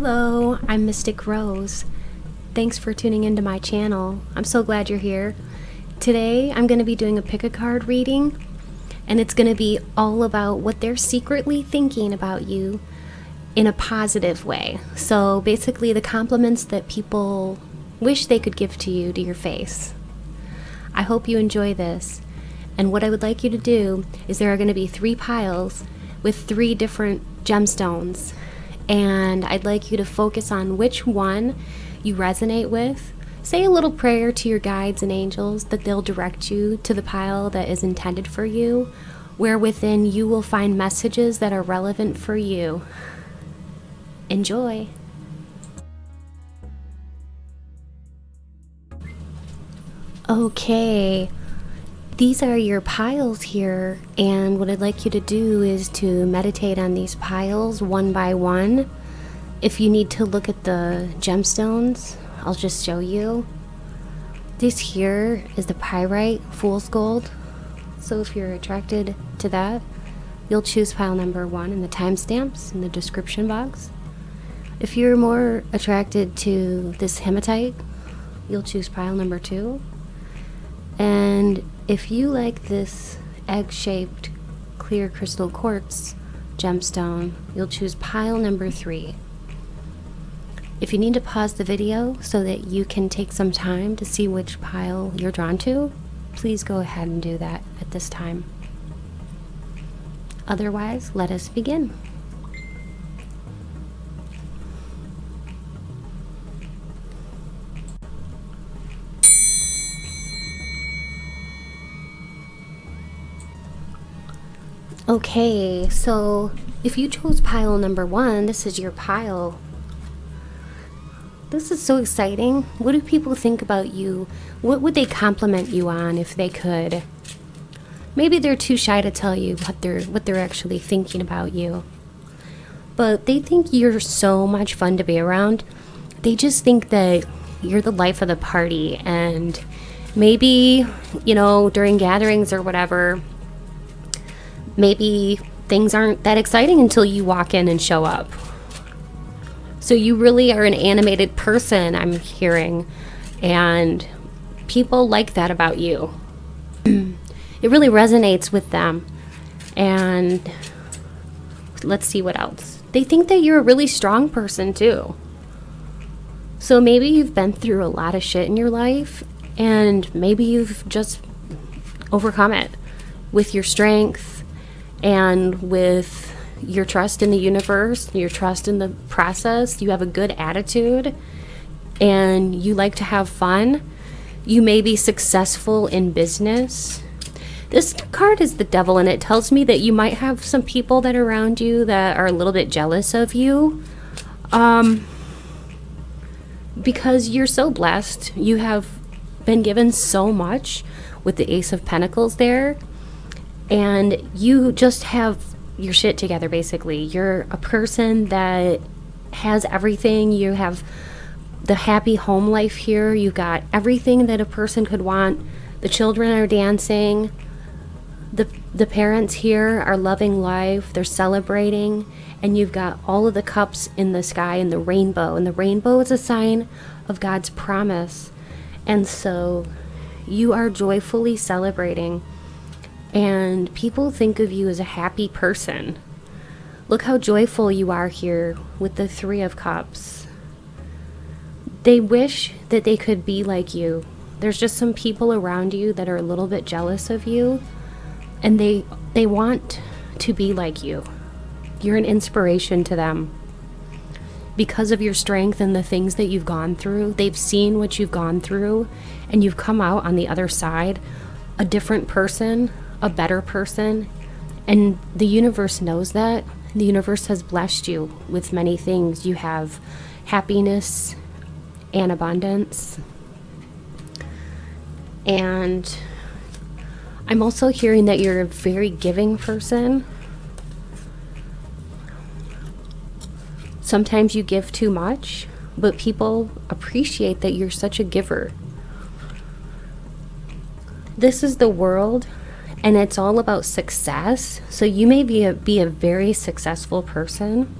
Hello, I'm Mystic Rose. Thanks for tuning into my channel. I'm so glad you're here. Today I'm going to be doing a pick-a-card reading, and it's going to be all about what they're secretly thinking about you in a positive way. So basically the compliments that people wish they could give to you to your face. I hope you enjoy this. And what I would like you to do is there are going to be 3 piles with 3 different gemstones. And I'd like you to focus on which one you resonate with. Say a little prayer to your guides and angels that they'll direct you to the pile that is intended for you, where within you will find messages that are relevant for you. Enjoy. Okay, these are your piles here, and what I'd like you to do is to meditate on these piles one by one. If you need to look at the gemstones, I'll just show you. This here is the pyrite, fool's gold. So if you're attracted to that, you'll choose pile number 1 in the timestamps in the description box. If you're more attracted to this hematite, you'll choose pile number 2. And if you like this egg-shaped clear crystal quartz gemstone, you'll choose pile number 3. If you need to pause the video so that you can take some time to see which pile you're drawn to, please go ahead and do that at this time. Otherwise, let us begin. Okay, so if you chose pile number 1, this is your pile. This is so exciting. What do people think about you? What would they compliment you on if they could? Maybe they're too shy to tell you what they're actually thinking about you. But they think you're so much fun to be around. They just think that you're the life of the party, and maybe, during gatherings or whatever, maybe things aren't that exciting until you walk in and show up. So you really are an animated person, I'm hearing, and people like that about you. It really resonates with them. And let's see what else. They think that you're a really strong person too. So maybe you've been through a lot of shit in your life, and maybe you've just overcome it with your strength and with your trust in the universe, your trust in the process. You have a good attitude and you like to have fun. You may be successful in business. This card is the devil, and it tells me that you might have some people that are around you that are a little bit jealous of you, because you're so blessed. You have been given so much with the Ace of Pentacles there, and you just have your shit together, basically. You're a person that has everything. You have the happy home life here. You got everything that a person could want. The children are dancing. The parents here are loving life. They're celebrating. And you've got all of the cups in the sky and the rainbow. And the rainbow is a sign of God's promise. And so you are joyfully celebrating. And people think of you as a happy person. Look how joyful you are here with the 3 of Cups. They wish that they could be like you. There's just some people around you that are a little bit jealous of you, and they want to be like you. You're an inspiration to them. Because of your strength and the things that you've gone through, they've seen what you've gone through, and you've come out on the other side a different person, a better person, and the universe knows that. The universe has blessed you with many things. You have happiness and abundance. And I'm also hearing that you're a very giving person. Sometimes you give too much, but people appreciate that you're such a giver. This is the world, and it's all about success. So you may be a very successful person,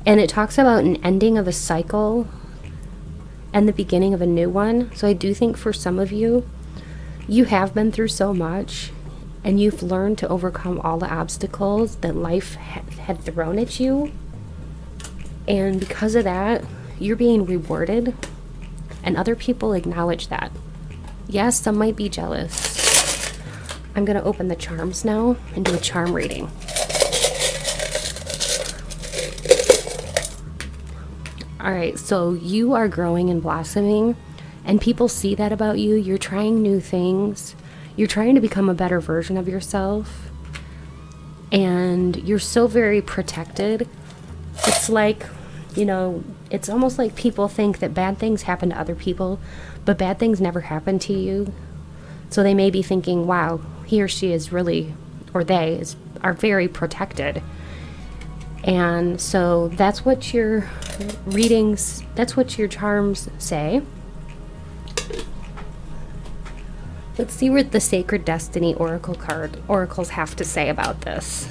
And it talks about an ending of a cycle and the beginning of a new one. So I do think for some of you, you have been through so much and you've learned to overcome all the obstacles that life had thrown at you. And because of that, you're being rewarded, and other people acknowledge that. Yes, some might be jealous. I'm going to open the charms now and do a charm reading. All right, so you are growing and blossoming, and people see that about you. You're trying new things. You're trying to become a better version of yourself, and you're so very protected. It's like, you know, it's almost like people think that bad things happen to other people, but bad things never happen to you. So they may be thinking, wow, he or she is really, or they are very protected. And so that's what your readings, that's what your charms say. Let's see what the Sacred Destiny oracles have to say about this.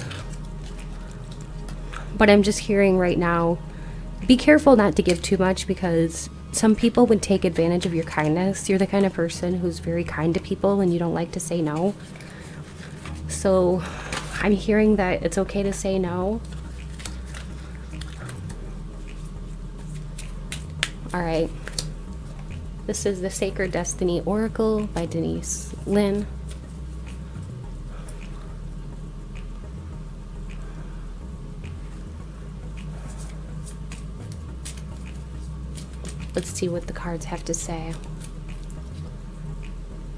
But I'm just hearing right now, be careful not to give too much, because some people would take advantage of your kindness. You're the kind of person who's very kind to people and you don't like to say no. So I'm hearing that it's okay to say no. All right. This is the Sacred Destiny Oracle by Denise Lynn. Let's see what the cards have to say.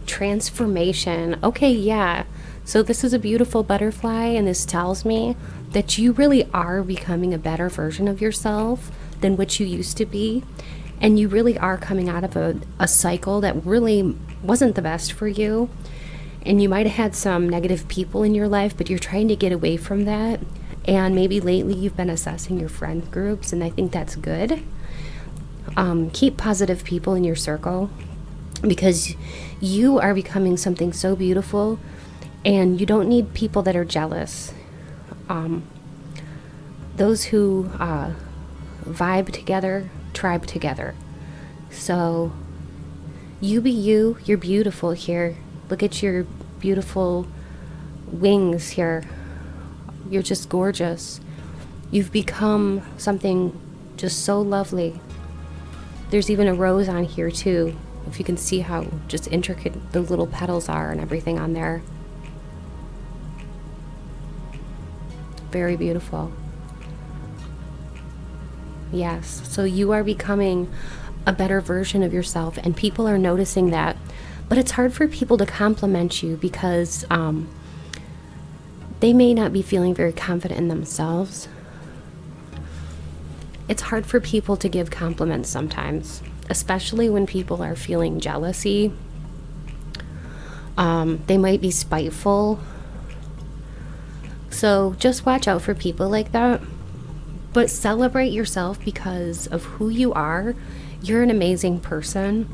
Transformation. Okay, yeah. So this is a beautiful butterfly, and this tells me that you really are becoming a better version of yourself than what you used to be. And you really are coming out of a cycle that really wasn't the best for you. And you might have had some negative people in your life, but you're trying to get away from that. And maybe lately you've been assessing your friend groups, and I think that's good. Keep positive people in your circle, because you are becoming something so beautiful, and you don't need people that are jealous. Those who vibe together, tribe together. So you be you. You're beautiful here. Look at your beautiful wings here. You're just gorgeous. You've become something just so lovely. There's even a rose on here too, if you can see how just intricate the little petals are and everything on there. Very beautiful. Yes, so you are becoming a better version of yourself, and people are noticing that. But it's hard for people to compliment you because they may not be feeling very confident in themselves. It's hard for people to give compliments sometimes, especially when people are feeling jealousy. They might be spiteful. So just watch out for people like that. But celebrate yourself because of who you are. You're an amazing person.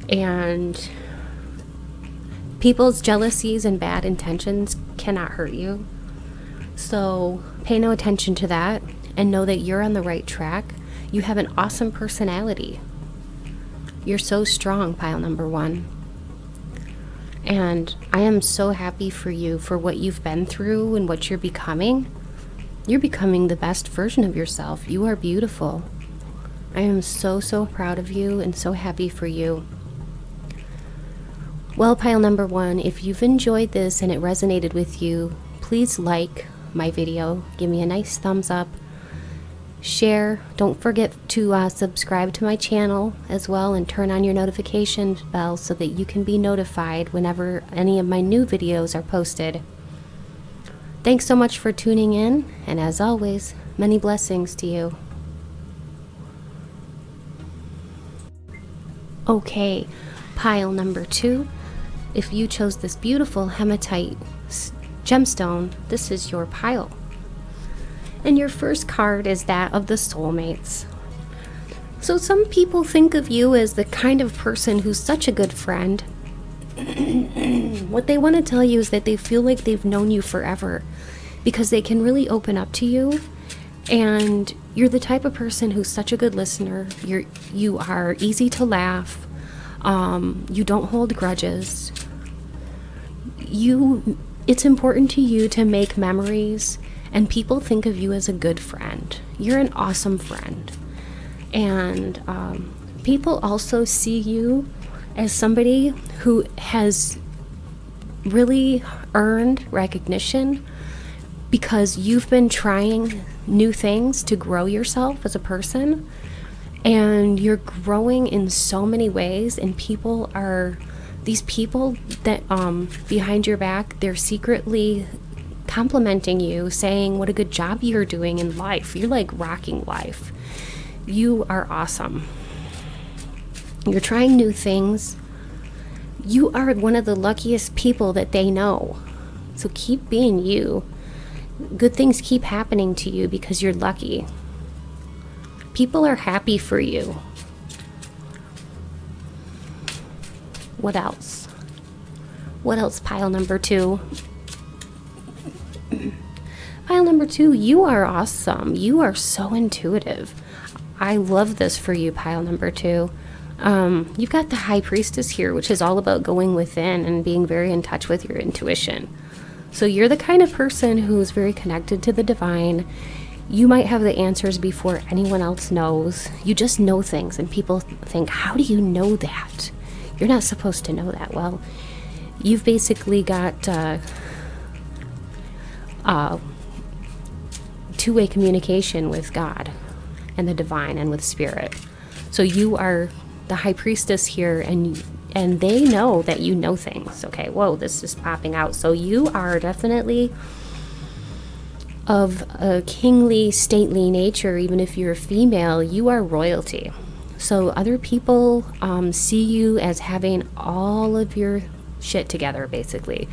And people's jealousies and bad intentions cannot hurt you. So pay no attention to that. And know that you're on the right track. You have an awesome personality. You're so strong, pile number 1. And I am so happy for you for what you've been through and what you're becoming. You're becoming the best version of yourself. You are beautiful. I am so, so proud of you and so happy for you. Well, pile number 1, if you've enjoyed this and it resonated with you, please like my video. Give me a nice thumbs up. Share. Don't forget to subscribe to my channel as well, and turn on your notification bell so that you can be notified whenever any of my new videos are posted. Thanks so much for tuning in, and as always, many blessings to you. Okay, pile number 2. If you chose this beautiful hematite gemstone, this is your pile. And your first card is that of the soulmates. So some people think of you as the kind of person who's such a good friend. What they want to tell you is that they feel like they've known you forever, because they can really open up to you, and You're the type of person who's such a good listener. You are easy to laugh. You don't hold grudges. It's important to you to make memories, and people think of you as a good friend. You're an awesome friend. And people also see you as somebody who has really earned recognition because you've been trying new things to grow yourself as a person, and you're growing in so many ways, and these people that behind your back, they're secretly complimenting you, saying what a good job you're doing in life. You're like rocking life. You are awesome. You're trying new things. You are one of the luckiest people that they know. So keep being you. Good things keep happening to you because you're lucky. People are happy for you. What else? What else, pile number 2? Pile number 2, you are awesome. You are so intuitive. I love this for you, pile number 2. You've got the High Priestess here, which is all about going within and being very in touch with your intuition. So you're the kind of person who's very connected to the divine. You might have the answers before anyone else knows. You just know things, and people think, how do you know that? You're not supposed to know that. Well, you've basically got two-way communication with God and the divine and with spirit. So you are the High Priestess here, and they know that you know things. Okay, whoa, this is popping out. So you are definitely of a kingly, stately nature. Even if you're a female, you are royalty. So other people see you as having all of your shit together, basically.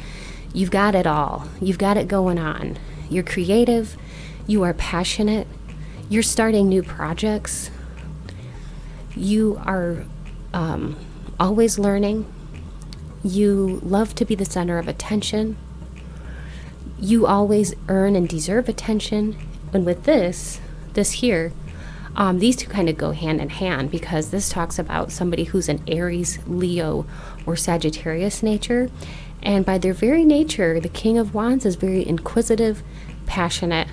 You've got it all. You've got it going on. You're creative. You are passionate. You're starting new projects. You are always learning. You love to be the center of attention. You always earn and deserve attention. And with this here, these two kind of go hand in hand, because this talks about somebody who's an Aries, Leo, or Sagittarius nature. And by their very nature, the King of Wands is very inquisitive, passionate,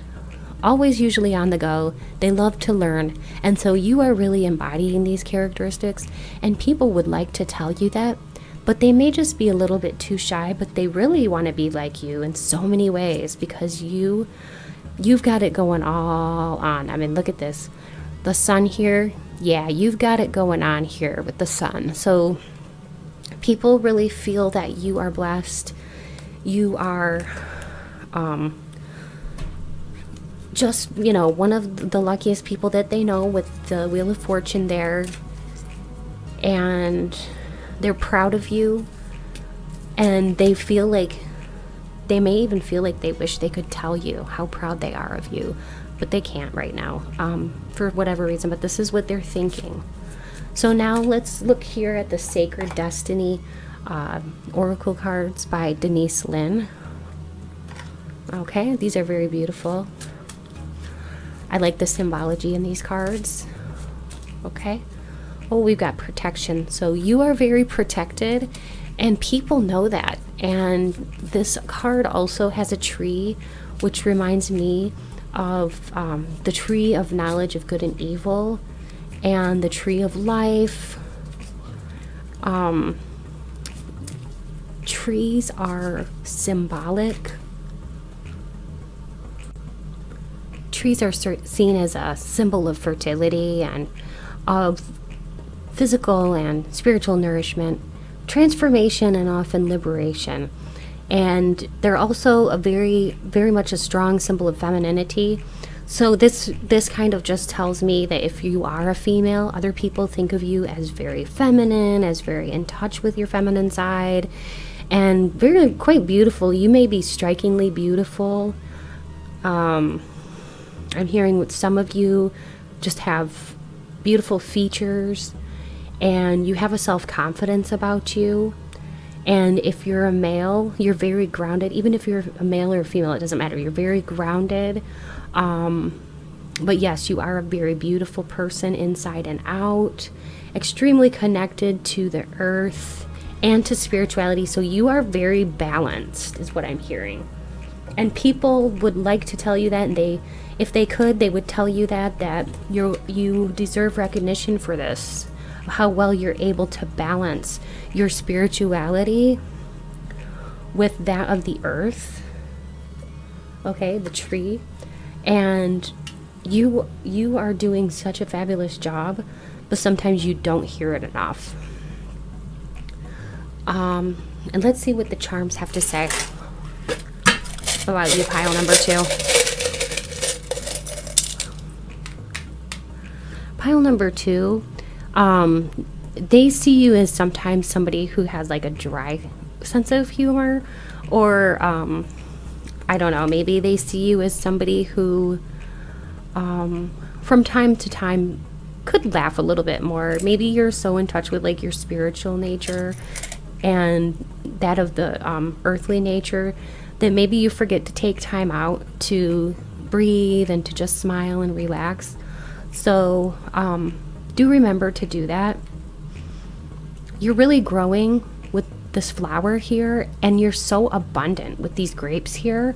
always usually on the go. They love to learn. And so you are really embodying these characteristics, and people would like to tell you that, but they may just be a little bit too shy, but they really want to be like you in so many ways, because you've got it going all on. I mean, look at this. The sun here, yeah, you've got it going on here with the sun. So people really feel that you are blessed. You are just, one of the luckiest people that they know, with the Wheel of Fortune there. And they're proud of you. And they may even feel like they wish they could tell you how proud they are of you. But they can't right now, for whatever reason. But this is what they're thinking. So now let's look here at the Sacred Destiny Oracle cards by Denise Lynn. Okay, these are very beautiful. I like the symbology in these cards. Okay. Oh, we've got protection. So you are very protected, and people know that. And this card also has a tree, which reminds me of the tree of knowledge of good and evil, and the tree of life. Trees are symbolic. Trees are seen as a symbol of fertility and of physical and spiritual nourishment, transformation, and often liberation. And they're also a very, very much a strong symbol of femininity. So this kind of just tells me that if you are a female, other people think of you as very feminine, as very in touch with your feminine side, and quite beautiful. You may be strikingly beautiful. I'm hearing with some of you just have beautiful features, and you have a self-confidence about you. And if you're a male, you're very grounded. Even if you're a male or a female, it doesn't matter. You're very grounded. But yes, you are a very beautiful person inside and out, extremely connected to the earth and to spirituality. So you are very balanced, is what I'm hearing. And people would like to tell you that, and if they could, they would tell you that you deserve recognition for this, how well you're able to balance your spirituality with that of the earth, okay, the tree. And you are doing such a fabulous job, but sometimes you don't hear it enough. And let's see what the charms have to say about you, pile number 2. Pile number 2, they see you as sometimes somebody who has like a dry sense of humor, or I don't know, maybe they see you as somebody who from time to time could laugh a little bit more. Maybe you're so in touch with like your spiritual nature and that of the earthly nature that maybe you forget to take time out to breathe and to just smile and relax. So do remember to do that. You're really growing with this flower here, and you're so abundant with these grapes here.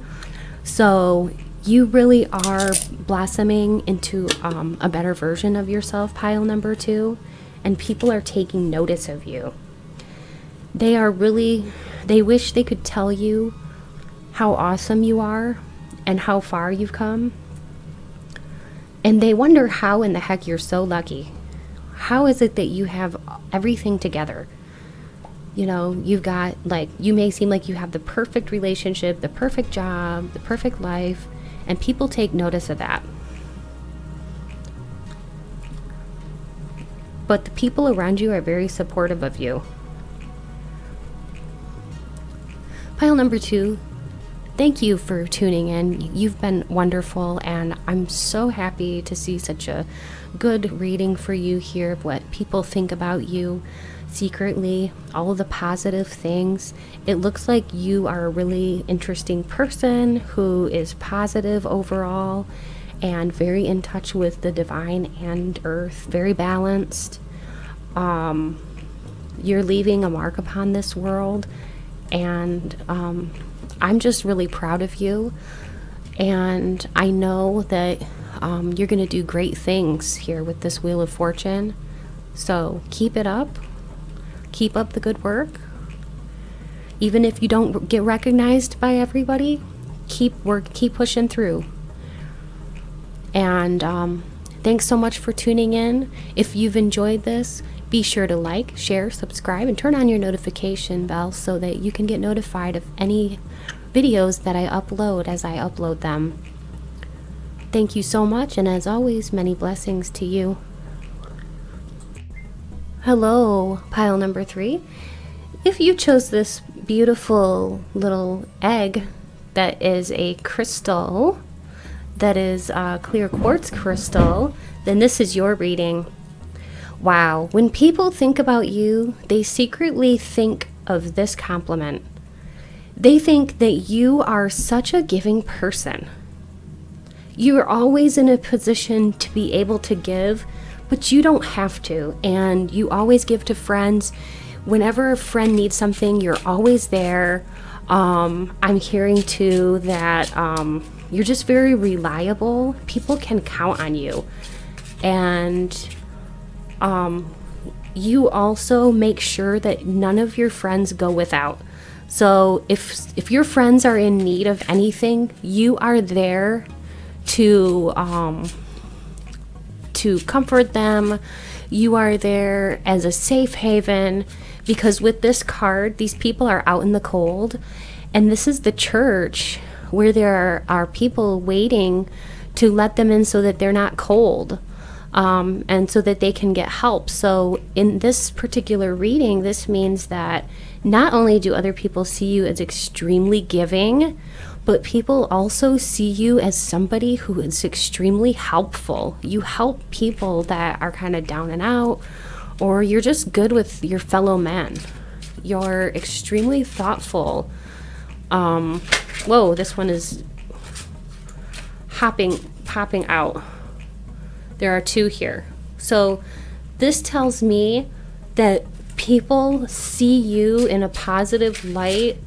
So you really are blossoming into a better version of yourself, pile number 2, and people are taking notice of you. They wish they could tell you how awesome you are and how far you've come. And they wonder how in the heck you're so lucky. How is it that you have everything together? You know, you've got, like, you may seem like you have the perfect relationship, the perfect job, the perfect life, and people take notice of that. But the people around you are very supportive of you. Pile number 2, thank you for tuning in. You've been wonderful, and I'm so happy to see such a good reading for you here, what people think about you secretly, all of the positive things. It looks like you are a really interesting person who is positive overall and very in touch with the divine and earth, very balanced. You're leaving a mark upon this world, and I'm just really proud of you, and I know that you're going to do great things here with this Wheel of Fortune. So keep it up. Keep up the good work. Even if you don't get recognized by everybody, keep pushing through. And thanks so much for tuning in. If you've enjoyed this, be sure to like, share, subscribe, and turn on your notification bell so that you can get notified of any videos that I upload as I upload them. Thank you so much, and as always, many blessings to you. Hello, pile number 3. If you chose this beautiful little egg that is a crystal, that is a clear quartz crystal, then this is your reading. Wow, when people think about you, they secretly think of this compliment. They think that you are such a giving person. You are always in a position to be able to give, but you don't have to, and you always give to friends. Whenever a friend needs something, you're always there. I'm hearing too that you're just very reliable. People can count on you, and you also make sure that none of your friends go without. So if your friends are in need of anything, you are there to comfort them. You are there as a safe haven, because with this card, these people are out in the cold, and this is the church where there are people waiting to let them in so that they're not cold, and so that they can get help. So in this particular reading, this means that not only do other people see you as extremely giving, but people also see you as somebody who is extremely helpful. You help people that are kind of down and out, or you're just good with your fellow men. You're extremely thoughtful. Whoa, this one is popping out. There are 2 here. So this tells me that people see you in a positive light,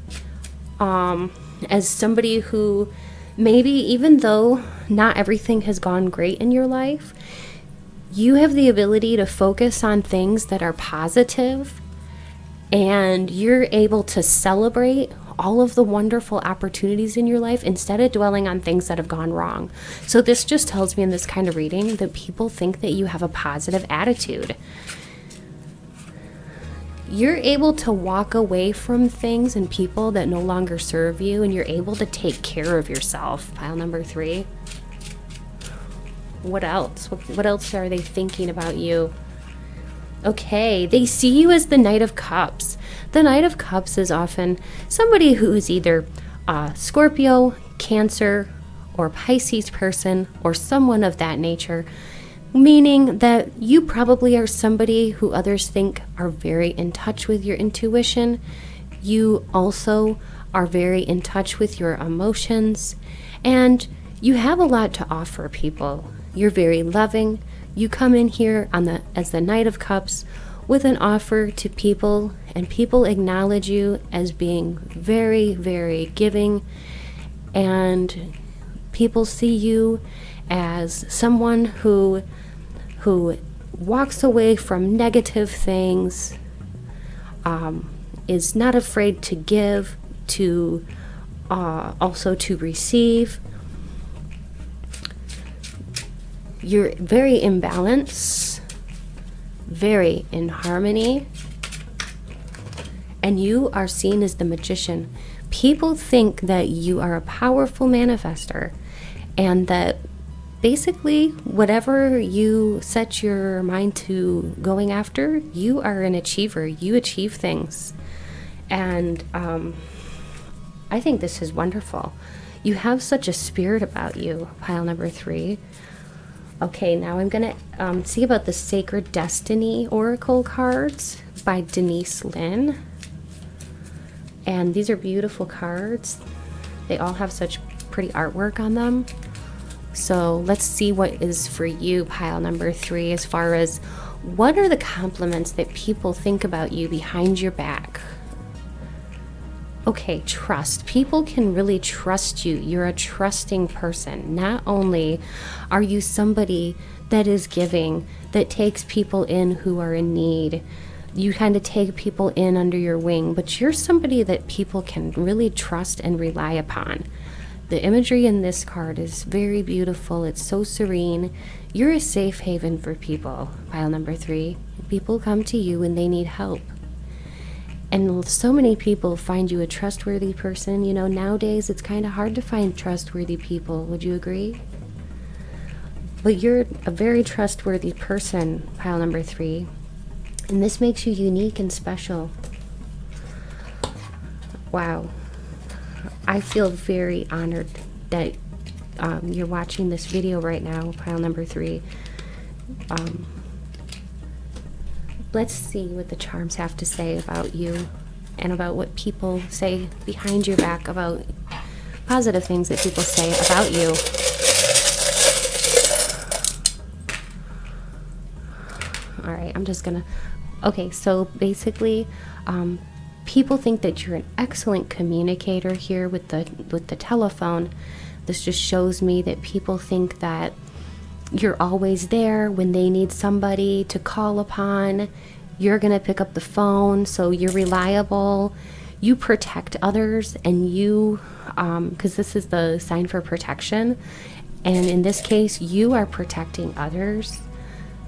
as somebody who maybe, even though not everything has gone great in your life, you have the ability to focus on things that are positive, and you're able to celebrate all of the wonderful opportunities in your life instead of dwelling on things that have gone wrong. So this just tells me in this kind of reading that people think that you have a positive attitude. You're able to walk away from things and people that no longer serve you, and you're able to take care of yourself. Pile number 3. What else? What else are they thinking about you? Okay, they see you as the Knight of Cups. The Knight of Cups is often somebody who is either Scorpio, Cancer, or Pisces person, or someone of that nature, meaning that you probably are somebody who others think are very in touch with your intuition. You also are very in touch with your emotions, and you have a lot to offer people. You're very loving. You come in here as the Knight of Cups with an offer to people, and people acknowledge you as being very, very giving, and people see you as someone who walks away from negative things, is not afraid to give, to also to receive. You're very in balance, very in harmony, and you are seen as the magician. People think that you are a powerful manifester, and that basically whatever you set your mind to going after, you are an achiever. You achieve things. And I think this is wonderful. You have such a spirit about you, pile number 3. Okay, now I'm going to see about the Sacred Destiny Oracle cards by Denise Lynn. And these are beautiful cards. They all have such pretty artwork on them. So let's see what is for you, pile number 3, as far as what are the compliments that people think about you behind your back. Okay, trust. People can really trust you. You're a trusting person. Not only are you somebody that is giving, that takes people in who are in need, you kind of take people in under your wing, but you're somebody that people can really trust and rely upon. The imagery in this card is very beautiful. It's so serene. You're a safe haven for people, pile number 3. People come to you when they need help. And so many people find you a trustworthy person. You know, nowadays it's kind of hard to find trustworthy people. Would you agree? But you're a very trustworthy person, pile number 3. And this makes you unique and special. Wow. I feel very honored that you're watching this video right now, pile number 3. Let's see what the charms have to say about you and about what people say behind your back, about positive things that people say about you. All right, I'm just gonna... Okay, so basically, people think that you're an excellent communicator here with the telephone. This just shows me that people think that you're always there when they need somebody to call upon. You're going to pick up the phone, so you're reliable. You protect others, and you, because this is the sign for protection, and in this case, you are protecting others.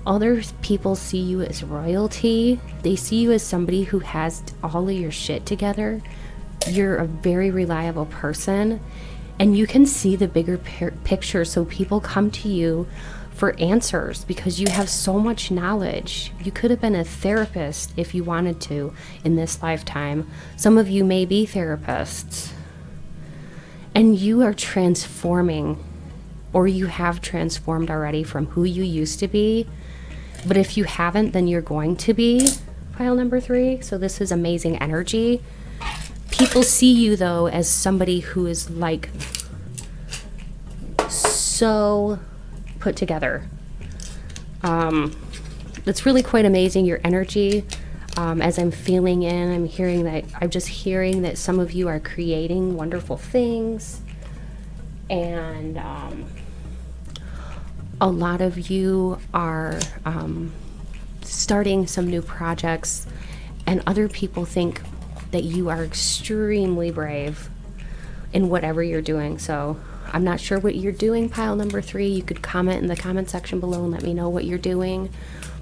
Other people see you as royalty. They see you as somebody who has all of your shit together. You're a very reliable person, and you can see the bigger picture, so people come to you for answers because you have so much knowledge. You could have been a therapist if you wanted to in this lifetime. Some of you may be therapists, and you are transforming, or you have transformed already from who you used to be. But if you haven't, then you're going to be, pile number 3. So this is amazing energy. People see you, though, as somebody who is like so put together. It's really quite amazing, your energy. As I'm feeling in, I'm just hearing that some of you are creating wonderful things, and a lot of you are starting some new projects, and other people think that you are extremely brave in whatever you're doing. So I'm not sure what you're doing, pile number 3. You could comment in the comment section below and let me know what you're doing.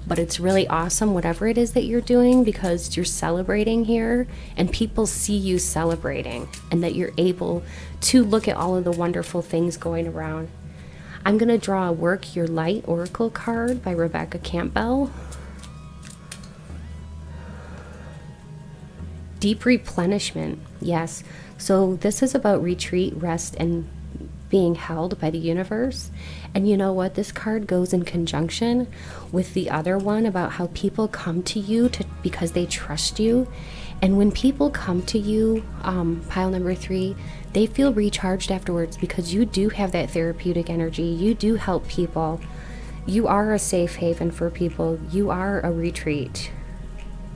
But it's really awesome, whatever it is that you're doing, because you're celebrating here and people see you celebrating, and that you're able to look at all of the wonderful things going around. I'm going to draw a Work Your Light Oracle card by Rebecca Campbell. Deep replenishment. Yes. So this is about retreat, rest, and being held by the universe. And you know what? This card goes in conjunction with the other one about how people come to you because they trust you. And when people come to you, pile number 3, they feel recharged afterwards, because you do have that therapeutic energy. You do help people. You are a safe haven for people. You are a retreat.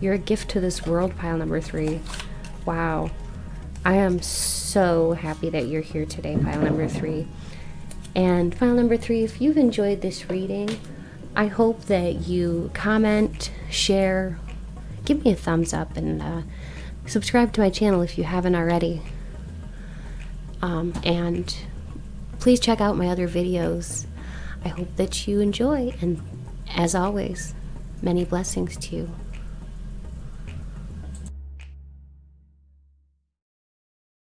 You're a gift to this world, pile number 3. Wow. I am so happy that you're here today, pile number 3. And pile number 3, if you've enjoyed this reading, I hope that you comment, share, give me a thumbs up, and subscribe to my channel if you haven't already. And please check out my other videos. I hope that you enjoy, and as always, many blessings to you.